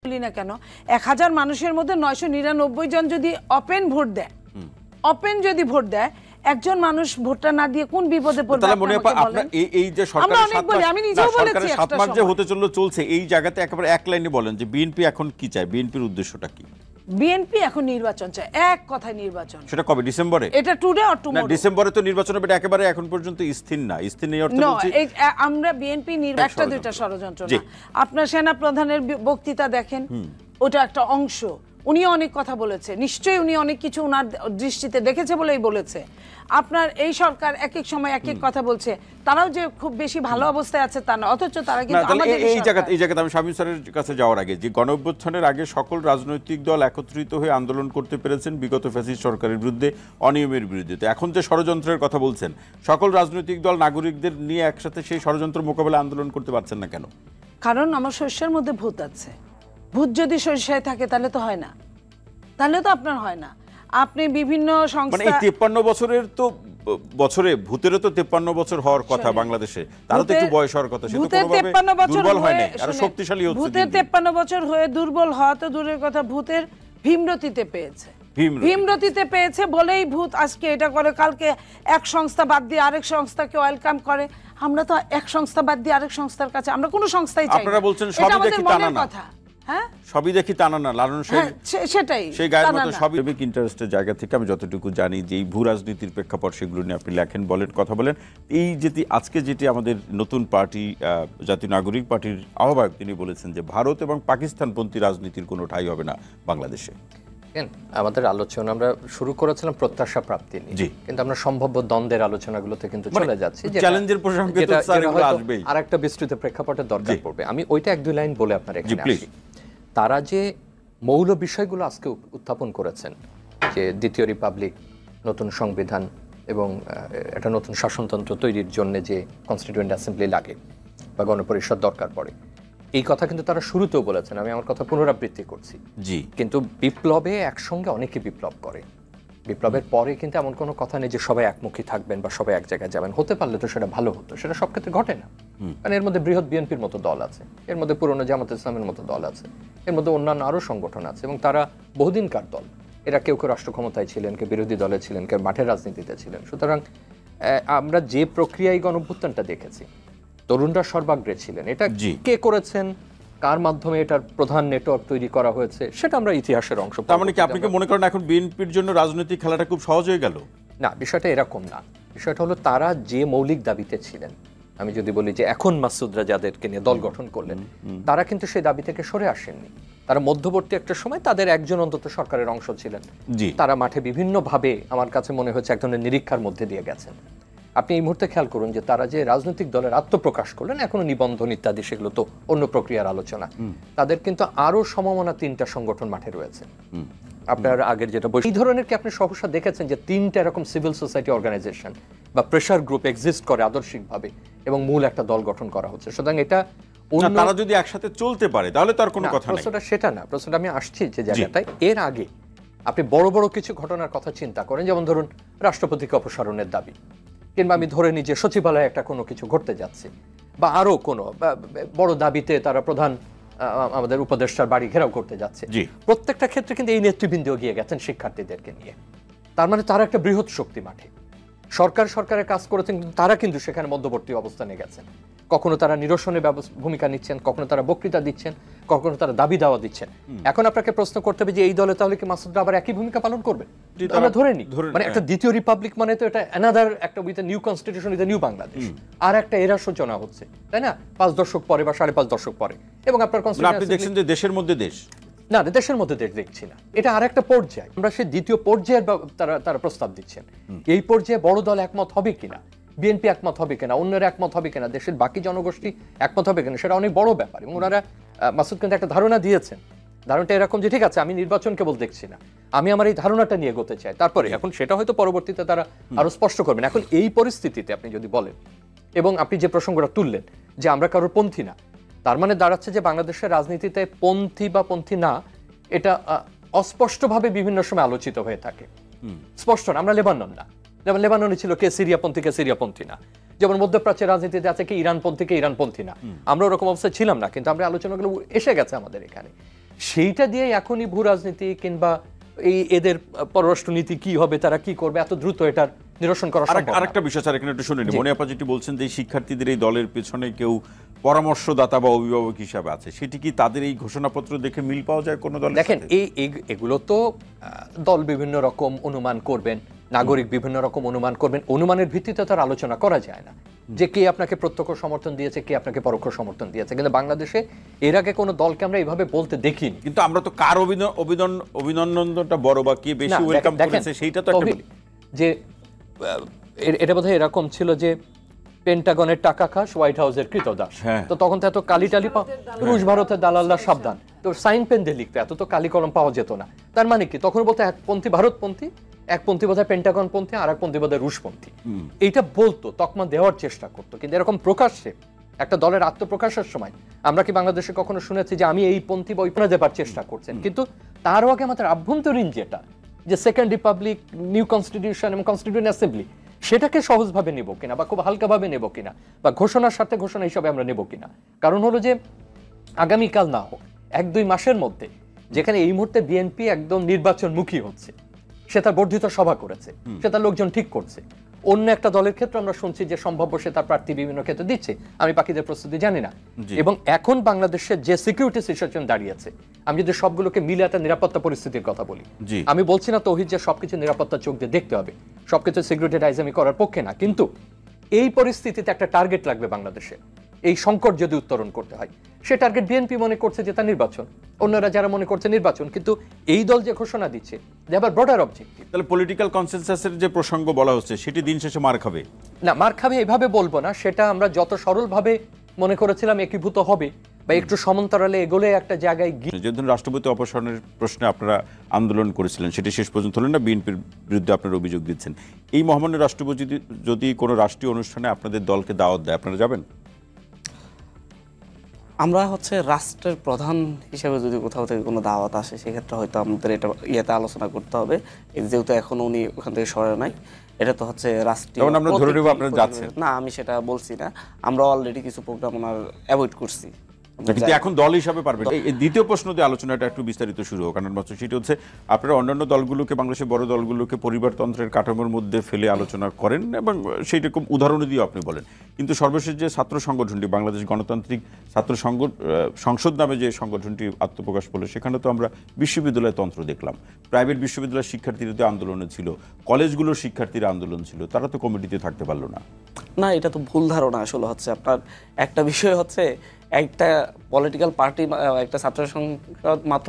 বলি না কেন 1000 মানুষের মধ্যে 999 জন যদি ওপেন ভোট দেয়, ওপেন যদি ভোট দেয়, একজন মানুষ ভোটটা না দিয়ে কোন বিপদে পড়বে? তাহলে মনে হয় আপনার এই যে সরকারের 7 মাস যে হতে চলছে এই জায়গাতে একেবারে এক লাইনে বলেন যে বিএনপি এখন কি চায়, বিএনপির উদ্দেশ্যটা কি? বিএনপি এখন নির্বাচন চায়, এক কথায় নির্বাচন। সেটা কবে? ডিসেম্বরে? এটা টুডে অর টুমরো। না, ডিসেম্বরে তো নির্বাচন হবে, একেবারে এখন পর্যন্ত স্থির না। স্থির নেই অর্থে বলছি আমরা বিএনপি একটা দুইটা ষড়যন্ত্র না। আপনার সেনা প্রধানের বক্তৃতা দেখেন, ওটা একটা অংশ। উনি অনেক কথা বলেছে, নিশ্চয়ই উনি অনেক কিছু ওনার দৃষ্টিতে দেখেছে বলেই বলেছে। আপনার এই সরকার এক এক সময় এক এক কথা বলছে, তারাও যে খুব বেশি ভালো অবস্থায় আছে তা না, অথচ তারা কিন্তু আমাদের এই জায়গাতে আমি শামীম স্যারের কাছে যাওয়ার আগে যে গণঅভ্যুত্থানের আগে সকল রাজনৈতিক দল একত্রিত হয়ে আন্দোলন করতে পেরেছেন বিগত ফ্যাসিস্ট সরকারের বিরুদ্ধে, অনিয়মের বিরুদ্ধে। তো এখন যে ষড়যন্ত্রের কথা বলছেন, সকল রাজনৈতিক দল নাগরিকদের নিয়ে একসাথে সেই ষড়যন্ত্র মোকাবেলা আন্দোলন করতে পারছেন না কেন? কারণ আমার শস্যের মধ্যে ভূত আছে। ভূত যদি শস্যায় থাকে তাহলে তো হয় না, তাহলে তো আপনার হয় না। আপনি বিভিন্ন সংস্থা, মানে এই 53 বছরের তো বছরে ভূতেরও তো 53 বছর হওয়ার কথা বাংলাদেশে, তারও তো একটু বয়স হওয়ার কথা। সে তো কোনোভাবে দুর্বল হয় না, আরো শক্তিশালী হচ্ছে। ভূতের 53 বছর হয়ে দুর্বল হওয়া তো দূরের কথা, ভূতের ভীমরতিতে পেয়েছে। ভীমরতিতে পেয়েছে বলেই ভূত আজকে এটা করে, কালকে এক সংস্থা বাদ দিয়ে আরেক সংস্থাকে ওয়েলকাম করে। আমরা তো এক সংস্থা বাদ দিয়ে আরেক সংস্থার কাছে আমরা কোনো সংস্থাই চাই না। আপনারা বলছেন সবই দেখি তা না, কথা হ্যাঁ সবই দেখি তা না, লালন সেটাই সেই গায়ের মতো সবই ইন্টারেস্টের জায়গা থেকে আমি যতটুকু জানি যে এই ভূ রাজনীতির প্রেক্ষাপট সেগুলো নিয়ে আপনি লেখেন, বলেন, কথা বলেন। এই যেটি আজকে যেটি আমাদের নতুন পার্টি জাতীয় নাগরিক পার্টির আহ্বায়ক তিনি বলেছেন যে ভারত এবং পাকিস্তানপন্থী রাজনীতির কোনো ঠাঁই হবে না বাংলাদেশে। আমাদের আলোচনা আমরা শুরু করেছিলাম প্রত্যাশা প্রাপ্তি নিয়ে, কিন্তু আমরা সম্ভাব্য দ্বন্দ্বের আলোচনাগুলোতে কিন্তু চলে যাচ্ছি, চ্যালেঞ্জের প্রসঙ্গে তো স্যার এগুলো আসবেই, আরেকটা বিস্তৃত প্রেক্ষাপটের দরকার পড়বে। আমি ওইটা এক দুই লাইন বলে আপনার এখানে আসি। তারা যে মৌল বিষয়গুলো আজকে উত্থাপন করেছেন, যে দ্বিতীয় রিপাবলিক, নতুন সংবিধান এবং একটা নতুন শাসনতন্ত্র তৈরির জন্য যে কনস্টিটিউয়েন্ট অ্যাসেম্বলি লাগে বা গণপরিষদ দরকার পড়ে, এই কথা কিন্তু তারা শুরুতেও বলেছেন। আমি আমার কথা পুনরাবৃত্তি করছি। কিন্তু বিপ্লবে একসঙ্গে অনেকে বিপ্লব করে, বিপ্লবের পরে কিন্তু এমন কোনো কথা নেই যে সবাই একমুখী থাকবেন বা সবাই এক জায়গায় যাবেন। হতে পারলে তো সেটা ভালো হতো, সেটা সব ক্ষেত্রে ঘটে না। কারণ এর মধ্যে বৃহৎ বিএনপির মতো দল আছে, এর মধ্যে পুরনো জামাত ইসলামের মতো দল আছে, এর মধ্যে অন্যান্য আরও সংগঠন আছে, এবং তারা বহুদিনকার দল। এরা কেউ কেউ রাষ্ট্র ক্ষমতায় ছিলেন, কেউ বিরোধী দলে ছিলেন, কেউ মাঠের রাজনীতিতে ছিলেন। সুতরাং আমরা যে প্রক্রিয়ায় গণঅভ্যুত্থানটা দেখেছি, তরুণরা সর্বাগ্রে ছিলেন। এটা কে করেছেন, কার মাধ্যমে এটার প্রধান নেটওয়ার্ক তৈরি করা হয়েছে, সেটা আমরা ইতিহাসের অংশ। তার মানে কি আপনি কি মনে করেন এখন বিএনপির জন্য রাজনৈতিক খেলাটা খুব সহজ হয়ে গেল? না, বিষয়টা এরকম না। বিষয়টা হলো তারা যে মৌলিক দাবিতে ছিলেন, আমি যদি বলি যে এখন মাসুদরা যাদেরকে নিয়ে দল গঠন করলেন, তারা কিন্তু সেই দাবি থেকে সরে আসেননি। তারা মধ্যবর্তী একটা সময় তাদের একজন অন্তত সরকারের অংশ ছিলেন। তারা মাঠে বিভিন্নভাবে আমার কাছে মনে হচ্ছে এক ধরনের নিরীক্ষার মধ্যে দিয়ে গেছেন। আপনি এই মুহূর্তে খেয়াল করুন যে তারা যে রাজনৈতিক দলের আত্মপ্রকাশ করলেন, এখনো নিবন্ধন ইত্যাদি, সেগুলো তো অন্য প্রক্রিয়ার আলোচনা। তাদের কিন্তু আরো সমমনা 3টা সংগঠন মাঠে রয়েছে। আপনার আগের যেটা এই ধরনের কি আপনি সহসা দেখেছেন যে 3টা এরকম সিভিল সোসাইটি অর্গানাইজেশন বা প্রেসার গ্রুপ এক্সিস্ট করে আদর্শিকভাবে এবং মূল একটা দল গঠন করা হচ্ছে? সুতরাং এটা তারা যদি একসাথে চলতে পারে তাহলে তার কোনো কথা নেই। প্রশ্নটা সেটা না, প্রশ্নটা আমি আসছি যে জায়গাটায়। এর আগে আপনি বড় বড় কিছু ঘটনার কথা চিন্তা করেন, যেমন ধরুন রাষ্ট্রপতিকে অপসারণের দাবি, কিংবা আমি ধরে নিই যে সচিবালয়ে একটা কোনো কিছু ঘটতে যাচ্ছে, বা আরো কোনো বড় দাবিতে তারা প্রধান আমাদের উপদেষ্টার বাড়ি ঘেরাও করতে যাচ্ছে। প্রত্যেকটা ক্ষেত্রে কিন্তু এই নেতৃবৃন্দ গিয়ে গেছেন শিক্ষার্থীদেরকে নিয়ে। তার মানে তারা একটা বৃহৎ শক্তি মাঠে। সরকারের কাজ করেছেন, কিন্তু তারা কিন্তু সেখানে মধ্যবর্তী অবস্থানে গেছেন। কখনো তারা নিরসনে ভূমিকা নিচ্ছেন, কখনো তারা বক্তৃতা দিচ্ছেন, কখনো তারা দাবি দাওয়া দিচ্ছেন। এখন আপনাকে প্রশ্ন করতে হবে যে এই দলে তাহলে কি মাসুদরা আবার একই ভূমিকা পালন করবে? আমরা ধরে নিই মানে একটা দ্বিতীয় রিপাবলিক মানে তো এটা অ্যানাদার একটা with a new constitution, with a new Bangladesh. আর একটা এরা সূচনা হচ্ছে, তাই না? 5 দশক পরে বা 5.5 দশক পরে। এবং আপনার আপনি দেখছেন যে দেশের মধ্যে দেশ না, দেশের মধ্যে দেখছি না, এটা আর একটা পর্যায়ে। আমরা সেই দ্বিতীয় পর্যায়ের তারা প্রস্তাব দিচ্ছেন। এই পর্যায়ে বড় দল একমত হবে কিনা, বিএনপি একমত হবে কিনা, অন্যরা একমত হবে কিনা, দেশের বাকি জনগোষ্ঠী একমত হবে কিনা, সেটা অনেক বড় ব্যাপার। এবং ওনারা মাসুদ কিন্তু একটা ধারণা দিয়েছেন। ধারণাটা এরকম যে ঠিক আছে, আমি নির্বাচন কেবল দেখছি না, আমি আমার এই ধারণাটা নিয়ে এগোতে চাই। তারপরে এখন সেটা হয়তো পরবর্তীতে তারা আরো স্পষ্ট করবেন। এখন এই পরিস্থিতিতে আপনি যদি বলেন, এবং আপনি যে প্রসঙ্গটা তুললেন যে আমরা কারোর পন্থী না, তার মানে দাঁড়াচ্ছে যে বাংলাদেশের রাজনীতিতে পন্থী বা পন্থী না, এটা অস্পষ্টভাবে বিভিন্ন সময় আলোচিত হয়ে থাকে। স্পষ্ট না, আমরা লেবানন না, যেমন লেবাননে ছিল কে সিরিয়াপন্থী কে সিরিয়াপন্থী না, যেমন মধ্যপ্রাচ্যের রাজনীতিতে আছে কি ইরানপন্থী কে ইরানপন্থী না। আমরা ওরকম অবস্থায় ছিলাম না, কিন্তু আমরা আলোচনাগুলো এসে গেছে আমাদের এখানে। সেইটা দিয়ে এখনই ভূ রাজনীতি কিংবা এদের পররাষ্ট্রনীতি কি হবে, তারা কি করবে, এত দ্রুত এটার নিরসন করা সম্ভব না। আরেকটা বিষয় স্যার এখানে একটু শুনে নিই। মনিয়াপা যেটি বলছেন যে শিক্ষার্থীদের এই দলের পেছনে কেউ পরামর্শদাতা বা অভিভাবক হিসাবে আছে, সেটি কি তাদের এই ঘোষণাপত্র দেখে মিল পাওয়া যায় কোনো দলের? দেখেন, এগুলো তো দল বিভিন্ন রকম অনুমান করবেন, নাগরিক বিভিন্ন রকম অনুমান করবেন, অনুমানের ভিত্তিতে তার আলোচনা করা যায় না যে কে আপনাকে প্রত্যক্ষ সমর্থন দিয়েছে, কে আপনাকে পরোক্ষ সমর্থন দিয়েছে। কিন্তু বাংলাদেশে এর আগে কোনো দলকে আমরা এইভাবে বলতে দেখিনি। কিন্তু আমরা তো কার অভিনন্দনটা বড় বা কে বেশি ওয়েলকাম করেছে সেইটা তো একটা যে এটা বোধহয় এরকম ছিল যে পেন্টাগনের টাকা খাস, হোয়াইট হাউসের কৃতদাস। তো তখন তো এত কালি টালি রুশ ভারতের দালাল্লা সাবধান, তো সাইন পেন দিয়ে লিখতে, এত তো কালি কলম পাওয়া যেত না। তার মানে কি, তখন বলতো একপন্থী ভারতপন্থী, একপন্থী বোধহয় পেন্টাগন পন্থী, আর একপন্থী বোধহয় রুশপন্থী। এইটা বলতো, তকমা দেওয়ার চেষ্টা করতো। কিন্তু এরকম প্রকাশ্যে একটা দলের আত্মপ্রকাশের সময় আমরা কি বাংলাদেশে কখনো শুনেছি যে আমি এই পন্থী বা ওই পন্থী দেবার চেষ্টা করছেন? কিন্তু তারও আগে আমাদের আভ্যন্তরীণ যেটা, যে সেকেন্ড রিপাবলিক, নিউ কনস্টিটিউশন এবং কনস্টিটিউশন অ্যাসেম্বলি, সেটাকে সহজভাবে নেব কিনা বা খুব হালকাভাবে নেব কিনা, বা ঘোষণার সাথে ঘোষণা হিসাবে আমরা নেব কিনা। কারণ হলো যে আগামীকাল না হোক, 1-2 মাসের মধ্যে, যেখানে এই মুহূর্তে বিএনপি একদম নির্বাচনমুখী হচ্ছে, সে তার বর্ধিত সভা করেছে, সে তার লোকজন ঠিক করছে। অন্য একটা দলের ক্ষেত্রে আমরা শুনছি যে সম্ভাব্য সে তার প্রার্থী বিভিন্ন ক্ষেত্রে দিচ্ছে, আমি বাকিদের প্রস্তুতি জানি না। এবং এখন বাংলাদেশের যে সিকিউরিটি সিচুয়েশন দাঁড়িয়েছে, আমি যদি সবগুলোকে মিলে একটা নিরাপত্তা পরিস্থিতির কথা বলি, আমি বলছি না তৌহিদ যে সবকিছু নিরাপত্তা চোখ দিয়ে দেখতে হবে, সবকিছু সিকিউরিটাইজ আমি করার পক্ষে না, কিন্তু এই পরিস্থিতিতে একটা টার্গেট লাগবে বাংলাদেশে। এই সংকট যদি উত্তরণ করতে হয়, সে টার্গেট বিএনপি মনে করছে যে তা নির্বাচন, অন্যরা যারা মনে করছে নির্বাচন, কিন্তু এই দল যে ঘোষণা দিচ্ছে they have a broader objective. তাহলে পলিটিক্যাল কনসেনসাসের যে প্রসঙ্গ বলা হচ্ছে সেটি দিন শেষে মার খাবে না, মার খাবে এভাবে বলবো না, সেটা আমরা যত সরলভাবে মনে করেছিলাম একীভূত হবে বা একটু সমান্তরালে এগোলে একটা জায়গায় গিয়ে। যেদিন রাষ্ট্রপতি অপসারণের প্রশ্নে আপনারা আন্দোলন করেছিলেন, সেটি শেষ পর্যন্ত হলেন না, বিএনপির বিরুদ্ধে আপনারা অভিযোগ দিচ্ছেন। এই মহামান্য রাষ্ট্রপতি যদি কোনো রাষ্ট্রীয় অনুষ্ঠানে আপনাদের দলকে দাওয়াত দেয়, আপনারা যাবেন? আমরা রাষ্ট্রের প্রধান হিসেবে যদি কোথাও থেকে কোনো দাওয়াত আসে, সেক্ষেত্রে হয়তো আমাদের এটা ইয়েতে আলোচনা করতে হবে, যেহেতু এখন উনি ওখান থেকে সরে নাই। এটা তো রাষ্ট্রীয়, আমরা ধরে নেব আপনারা যাচ্ছেন না, আমি সেটা বলছি না। আমরা অলরেডি কিছু প্রোগ্রাম ওনার অ্যাভয়েড করছি, কিন্তু এখন দল হিসাবে পারবেন। এই দ্বিতীয় প্রশ্ন দিয়ে আলোচনাটা একটু বিস্তারিত শুরু হোক, কারণ সেটি হচ্ছে আপনারা অন্যান্য দলগুলোকে, বাংলাদেশের বড় দলগুলোকে পরিবারতন্ত্রের কাঠামোর মধ্যে ফেলে আলোচনা করেন এবং সেই রকম উদাহরণ দিয়ে আপনি বলেন, কিন্তু সর্বশেষ যে ছাত্র সংগঠনটি, বাংলাদেশ গণতান্ত্রিক ছাত্র সংসদ নামে যে সংগঠনটি আত্মপ্রকাশ করলো, সেখানে তো আমরা বিশ্ববিদ্যালয় তন্ত্র দেখলাম, প্রাইভেট বিশ্ববিদ্যালয়ের শিক্ষার্থীদের আন্দোলনে ছিল, কলেজগুলোর শিক্ষার্থীরা আন্দোলন ছিল, তারা তো কমিটিতে থাকতে পারলো না। না, এটা তো ভুল ধারণা। আসলে আপনার একটা বিষয় একটা পলিটিক্যাল পার্টি, একটা ছাত্র সংসদ মাত্র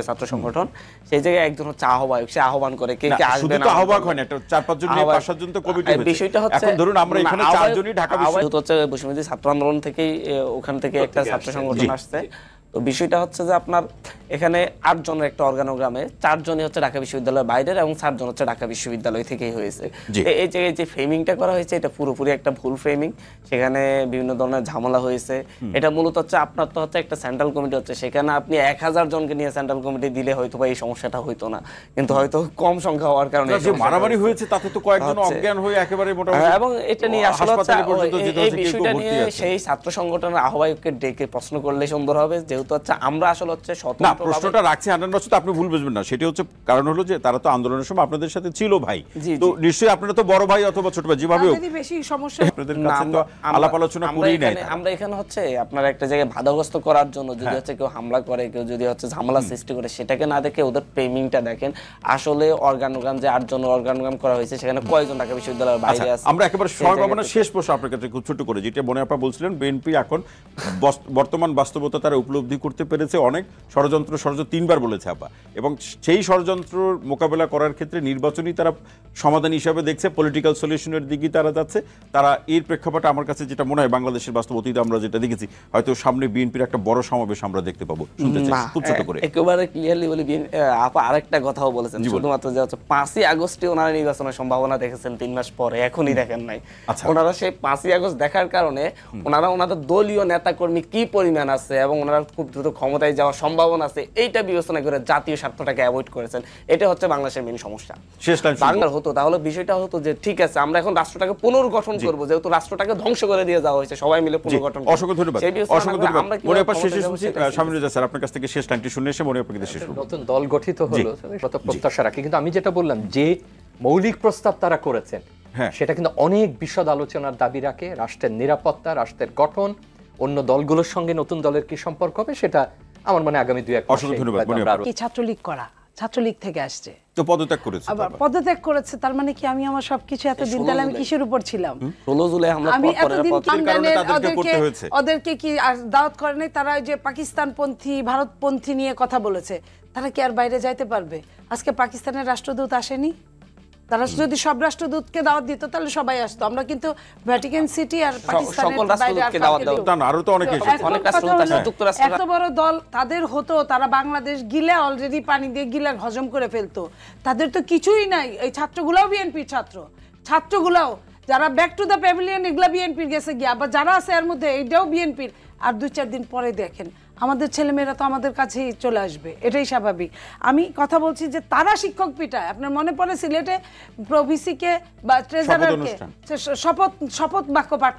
ছাত্র সংগঠন, সেই জায়গায় একজন আহ্বায়ক, সে আহ্বান করে কে কে আসবে না, আহ্বায়ক হয় না, একটা 4-5 জন নিয়ে 5-7 জন তো কমিটি হয়েছে। বিষয়টা এখন ধরুন আমরা এখানে 4 জনই ঢাকা বিশ্ববিদ্যালয়, বৈষম্যবিরোধী ছাত্র আন্দোলন থেকেই ওখান থেকে একটা ছাত্র সংগঠন আসছে। তো বিষয়টা যে আপনার এখানে 8 জনের একটা অর্গানোগ্রামে 4 জনই ঢাকা বিশ্ববিদ্যালয়ের বাইরের এবং 4 জন ঢাকা বিশ্ববিদ্যালয় থেকেই হয়েছে। এই জায়গায় যে ফ্রেমিংটা করা হয়েছে, এটা পুরোপুরি একটা ভুল ফ্রেমিং। সেখানে বিভিন্ন ধরনের ঝামেলা হয়েছে। এটা মূলত আপনার তো একটা সেন্ট্রাল কমিটি সেখানে আপনি 1000 জনকে নিয়ে সেন্ট্রাল কমিটি দিলে হয়তো বা এই সমস্যাটা হইতো না, কিন্তু হয়তো কম সংখ্যা হওয়ার কারণে যে মারামারি হয়েছে তাতে তো কয়েকজন অজ্ঞান হয়ে একেবারে মোটামুটি, এবং এটা নিয়ে আসলে এই বিষয়টা নিয়ে সেই ছাত্র সংগঠনের আহ্বায়ককে ডেকে প্রশ্ন করলে সুন্দর হবে, যেহেতু আমরা আসলে স্বতন্ত্র প্রশ্নটা রাখছি হান্নান মাসুদ, আপনি ভুল বুঝবেন না। সেটা কারণ হলো যে তারা তো আন্দোলনের সময় আপনাদের সাথে ছিল ভাই, তো নিশ্চয়ই আপনারা তো বড় ভাই অথবা ছোট ভাই, যেভাবে বেশি সমস্যা আপনাদের কাছে তো আলাপ আলোচনা করেই নাই। আমরা এখানে আপনার একটা জায়গায় বাধাগ্রস্ত করার জন্য যদি কেউ হামলা করে, কেউ যদি ঝামেলা সৃষ্টি করে, সেটাকে না দেখে ওদের ফ্রেমিংটা দেখেন। আসলে অর্গানোগ্রাম যে 8 জন অর্গানোগ্রাম করা হয়েছে, সেখানে কয়জন ঢাকা বিশ্ববিদ্যালয়ের বাইরে আছে। আমরা একেবারে সম্ভাবনা শেষ প্রশ্ন আপনার কাছে খুব ছোট করে, যেটা মনে আপা বলছিলেন, বিএনপি এখন বর্তমান বাস্তবতা তারা উপলব্ধি করতে পেরেছে, অনেক ষড়যন্ত্র 3বার বলেছে আপা, এবং সেই ষড়যন্ত্র মোকাবেলা করার ক্ষেত্রে নির্বাচনই তারা সমাধান হিসাবে দেখছে, পলিটিক্যাল সলিউশনের দিকেই তারা যাচ্ছে। তারা এর প্রেক্ষাপটে আমার কাছে যেটা মনে হয়, বাংলাদেশের বাস্তব অতীতে আমরা যেটা দেখেছি, হয়তো সামনে বিএনপির একটা বড় সমাবেশ আমরা দেখতে পাবো। শুনতে চাই খুব ছোট করে, একেবারে ক্লিয়ারলি বলি, আপা আরেকটা কথাও বলেছেন, শুধুমাত্র যে 5ই আগস্টে ওনারা নির্বাচনের সম্ভাবনা দেখেছেন 3 মাস পরে, এখনই দেখেন নাই। ওনারা সেই 5ই আগস্ট দেখার কারণে ওনারা ওনাদের দলীয় নেতাকর্মী কি পরিমাণ আছে এবং ওনারা খুব দ্রুত ক্ষমতায় যাওয়ার সম্ভাবনা আছে, এইটা বিবেচনা করে জাতীয় স্বার্থটাকে অ্যাভয়েড করেছেন। এটা হচ্ছে বাংলাদেশের মেইন সমস্যা। শেষ লাইন বাংলার হতো তাহলে বিষয়টা হতো যে ঠিক আছে আমরা এখন রাষ্ট্রটাকে পুনর্গঠন করব, যেহেতু রাষ্ট্রটাকে ধ্বংস করে দিয়ে যাওয়া হয়েছে, সবাই মিলে পুনর্গঠন করব। অসংখ্য ধন্যবাদ, সেই বিবেচনা অসংখ্য করে ধন্যবাদ। আমরা মনে কিভাবে হয় শেষে ক্ষমতায় শুনছি যাবো সেটা শামিনুল স্যার আপনার কাছ থেকে শেষ লাইনটি শুনে এসে মনে হয় শেষ করব। নতুন দল গঠিত হলো, কত প্রত্যাশা রাখি, কিন্তু আমি যেটা বললাম যে মৌলিক প্রস্তাব তারা করেছেন হ্যাঁ। সেটা কিন্তু অনেক বিশদ আলোচনার দাবি রাখে। রাষ্ট্রের নিরাপত্তা, রাষ্ট্রের গঠন, অন্য দলগুলোর সঙ্গে নতুন দলের কি সম্পর্ক হবে, সেটা আমার মনে হয় আগামী 2-1 মাসে অসংখ্য ধন্যবাদ, হয়তো মনে আমরা আরো- কি ছাত্রলীগ করা, ছাত্রলীগ থেকে আসছে, তো পদত্যাগ করেছে আবার পদত্যাগ করেছে, তার মানে কি আমি আমার সবকিছু এতদিন তাহলে আমি কিসের উপর ছিলাম? 16 জুলাই হামলার আমি পর পরের এতদিন পর কারণে কামরানের তাদেরকে করতে হয়েছে। ওদেরকে কি আর দাওয়াত করে নাই? তারা ওই যে পাকিস্তানপন্থী ভারতপন্থী নিয়ে কথা বলেছে, তারা কি আর বাইরে যাইতে পারবে? আজকে পাকিস্তানের রাষ্ট্রদূত আসেনি, তারা যদি সব রাষ্ট্রদূতকে দাওয়াত দিত তাহলে সবাই আসতো। আমরা কিন্তু ভ্যাটিকান সিটি আর পাকিস্তানের সকল বাইরে আর রাষ্ট্রদূতকে দাওয়াত কাউকে দাও। দিই। আরো তো অনেকে এসেছে। এখন অনেক কথা রাষ্ট্রদূত হলো, আছে, যুক্তরাষ্ট্র- এত বড় দল তাদের হতো, তারা বাংলাদেশ গিলে অলরেডি পানি দিয়ে গিলে হজম করে ফেলতো। তাদের তো কিছুই নাই। এই ছাত্রগুলাও বিএনপির ছাত্রগুলাও যারা ব্যাক টু দ্য প্যাভিলিয়ন, এগুলা বিএনপির গেছে গিয়া, আবার যারা আছে এর মধ্যে এইটাও বিএনপির। আর 2-4 দিন পরে দেখেন আমাদের ছেলেমেয়েরা তো আমাদের কাছেই চলে আসবে, এটাই স্বাভাবিক। আমি কথা বলছি যে তারা শিক্ষক পিটায়। আপনার মনে পড়ে সিলেটে প্রভিসিকে বা ট্রেজারারকে অনুষ্ঠান। শপথ বাক্য পাঠ